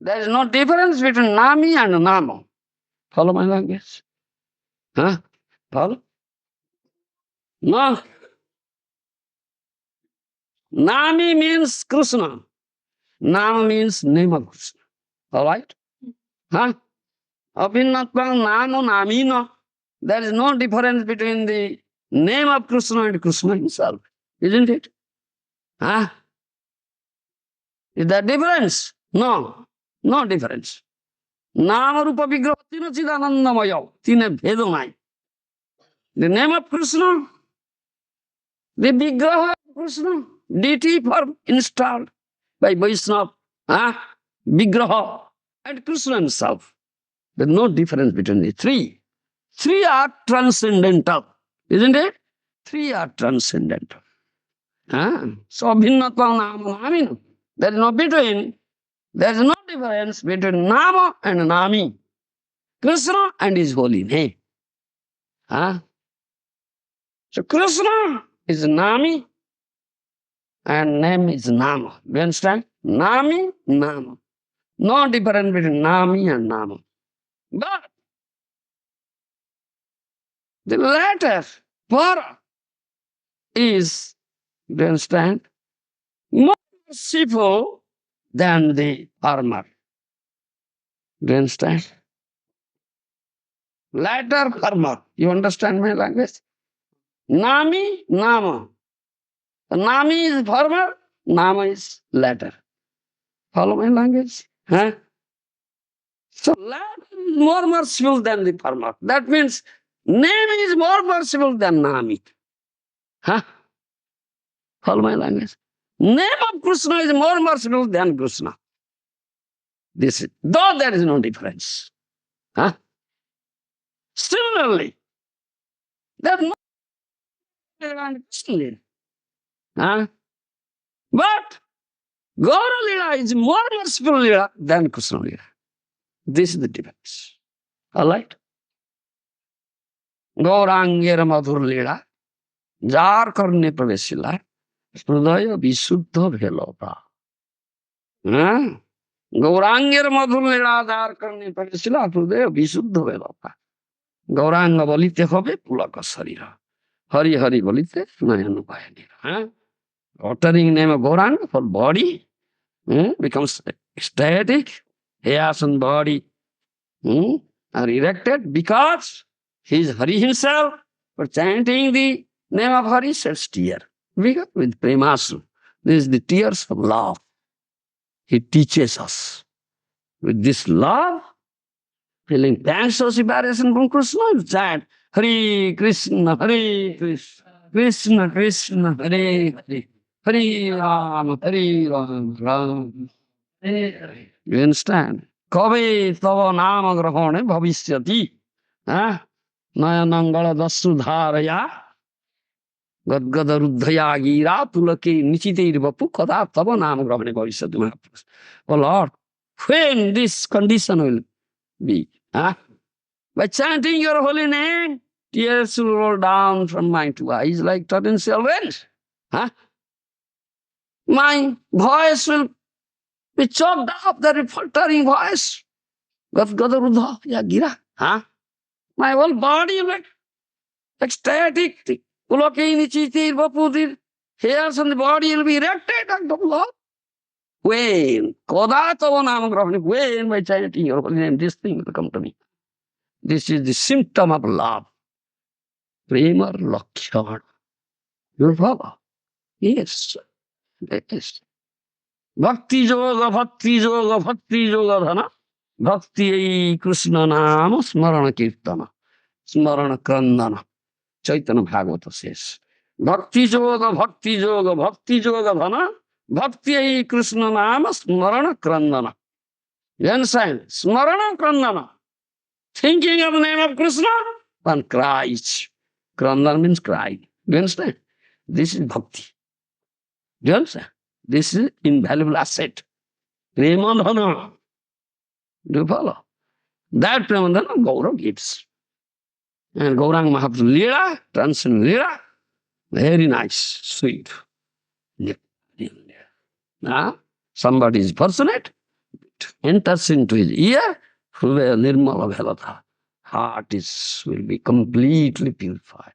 There is no difference between Nami and Nama. Follow my language? Huh? Follow? No. Nami means Krishna. Nama means name of Krishna. All right? Huh? Abhinatvam Namo Namino. There is no difference between the name of Krishna and Krishna himself. Isn't it? Huh? Is there difference? No. No difference. Nama Rupa Vigraha Tina Chidanandamaya. Tina Bhedamai. The name of Krishna, the Vigraha of Krishna, deity for installed by Vaishnava, Vigraha, and Krishna himself. There's no difference between the three. Three are transcendental, isn't it? Three are transcendental. So, Bhinnatvam Nama Namina. There is no between. There is no difference between Nama and Nami. Krishna and his holy name. So Krishna is Nami and name is Nama. Do you understand? Nami, Nama. No difference between Nami and Nama. But the latter, Para, is, do you understand, more merciful than the former. Do you understand? Latter, former. You understand my language? Nami, Nama. Nami is former, Nama is latter. Follow my language? So latter is more merciful than the former. That means name is more merciful than Nami. Follow my language? Name of Krishna is more merciful than Krishna. This is, though there is no difference. Similarly, there is no difference in Krishna. But Gaura Lila is more merciful Lila than Krishna Lila. This is the difference. All right? Gaurangera Madhur Lila, Jar Karne Pravesila, Hridaya Visuddha Bhelota. Gaurangera Madhur Lila, Jar Karne Pravesila, Hridaya Visuddha Bhelota. Gauranga Bolite Hobe, Pulaka Sarira. Hari Hari Bolite, Nayanu Bayanira. Uttering name of Gauranga for body becomes ecstatic. Hairs and body are erected because he is Hari himself. For chanting the name of Hari sheds tear. Because with Premasru, this is the tears of love. He teaches us. With this love, feeling thanks or separation from Krishna, you chant Hare Krishna, Hare Krishna, Krishna Krishna, Hare Hare. Hare Ram, Hare Ram, Ram. You understand? Kabe tava nama grahane bhavishyati. Nayanangala dasudharaya. Gadgada ruddhaya gira tulake nichite vapu kada tava nama grahane bhavishyati Mahaprabhu. Oh Lord, when this condition will be? By chanting your holy name, tears will roll down from my two eyes like torrential rains. My voice will be choked up, the faltering voice. Gadgada ruddhaya gira. My whole body will be ecstatic. The hairs on the body will be erected unto Lord. When? When by chanting your holy name, this thing will come to me. This is the symptom of love. Prema Lakshana. You follow? Yes. Yes. Bhakti yoga dhana. Bhakti Krishna nama smarana kirtana. Smarana krandana. Chaitanya Bhagavata says. Bhakti yoga dhana. Bhakti Krishna nama smarana krandana. You understand? Smarana krandana. Thinking of the name of Krishna, one cries. Krandana means cry. Do you understand? This is bhakti. Do you understand? This is invaluable asset. Premadhana. Do you follow? That Premadhana Gaura gives. And Gauranga Mahaprabhu Lila, transcendent Lila, very nice, sweet. Somebody is fortunate, enters into his ear, Hridaya Nirmala Bhelata. Heart will be completely purified.